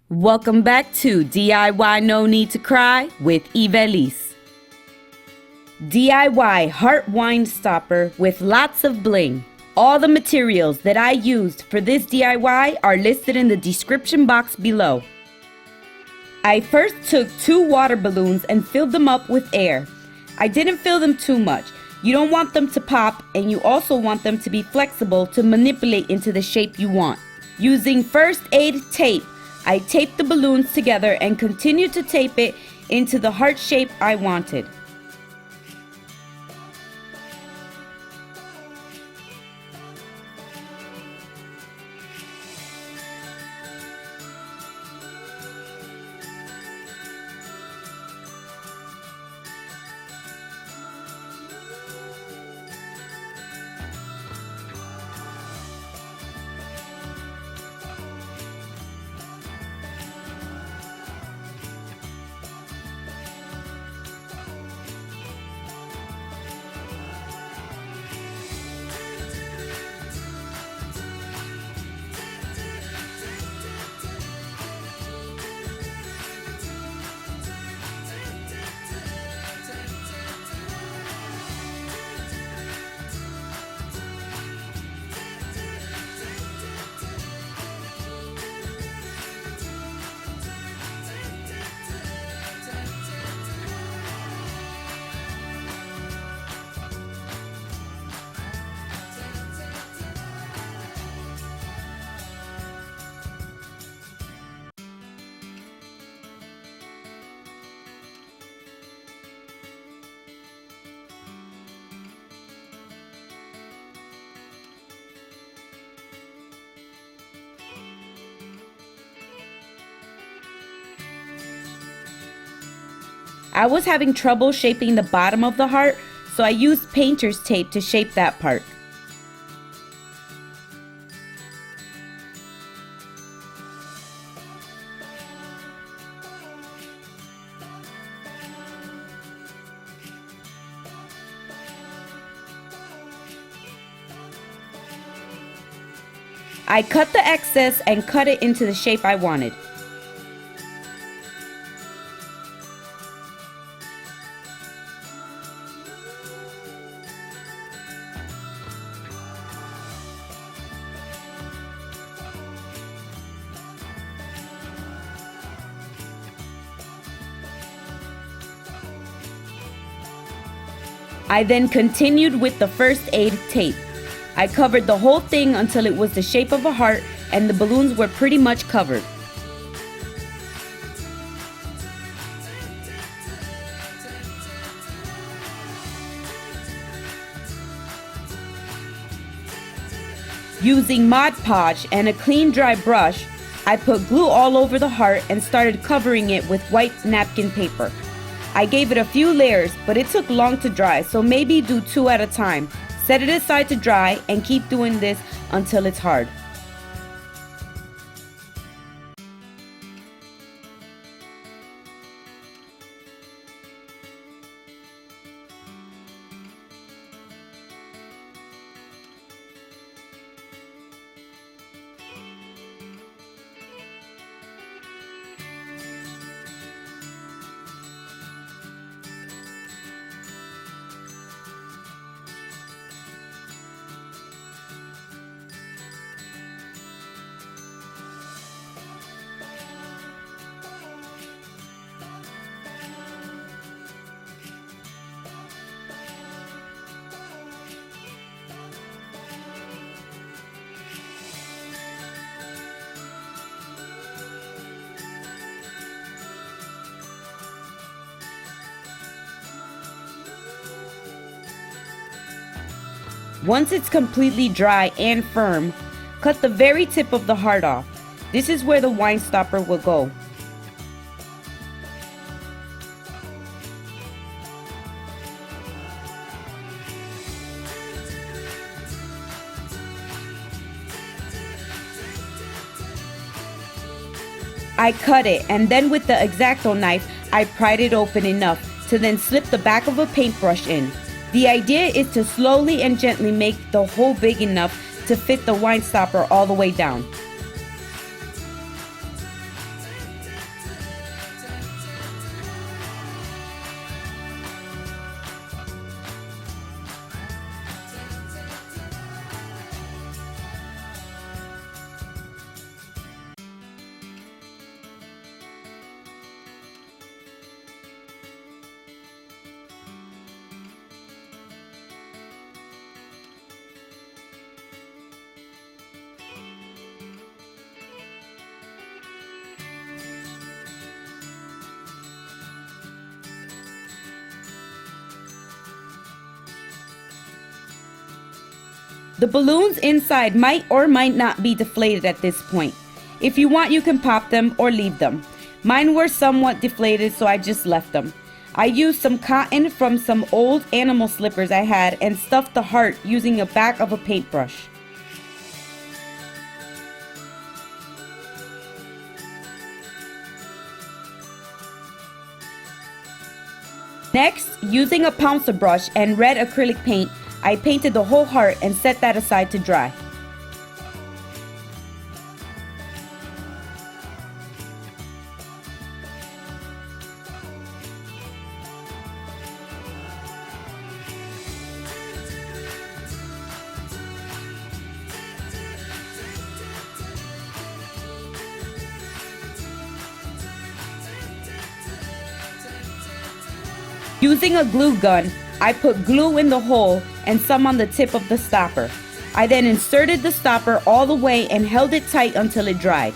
Welcome back to DIY No Need to Cry with Ivelisse. DIY heart wine stopper with lots of bling. All the materials that I used for this DIY are listed in the description box below. I first took 2 water balloons and filled them up with air. I didn't fill them too much. You don't want them to pop, and you also want them to be flexible to manipulate into the shape you want. Using first aid tape, I taped the balloons together and continued to tape it into the heart shape I wanted. I was having trouble shaping the bottom of the heart, so I used painter's tape to shape that part. I cut the excess and cut it into the shape I wanted. I then continued with the first aid tape. I covered the whole thing until it was the shape of a heart and the balloons were pretty much covered. Using Mod Podge and a clean dry brush, I put glue all over the heart and started covering it with white napkin paper. I gave it a few layers, but it took long to dry, so maybe do 2 at a time. Set it aside to dry and keep doing this until it's hard. Once it's completely dry and firm, cut the very tip of the heart off. This is where the wine stopper will go. I cut it, and then with the X-Acto knife, I pried it open enough to then slip the back of a paintbrush in. The idea is to slowly and gently make the hole big enough to fit the wine stopper all the way down. The balloons inside might or might not be deflated at this point. If you want, you can pop them or leave them. Mine were somewhat deflated, so I just left them. I used some cotton from some old animal slippers I had and stuffed the heart using the back of a paintbrush. Next, using a Pouncer brush and red acrylic paint, I painted the whole heart and set that aside to dry. Using a glue gun, I put glue in the hole and some on the tip of the stopper. I then inserted the stopper all the way and held it tight until it dried.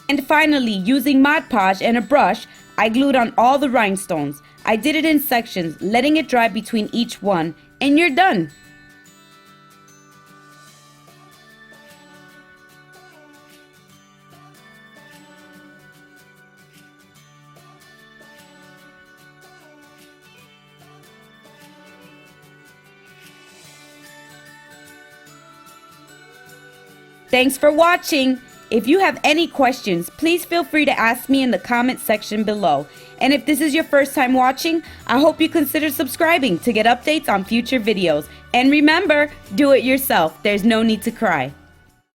And finally, using Mod Podge and a brush, I glued on all the rhinestones. I did it in sections, letting it dry between each one, and you're done! Thanks for watching! If you have any questions, please feel free to ask me in the comment section below. And if this is your first time watching, I hope you consider subscribing to get updates on future videos. And remember, do it yourself. There's no need to cry.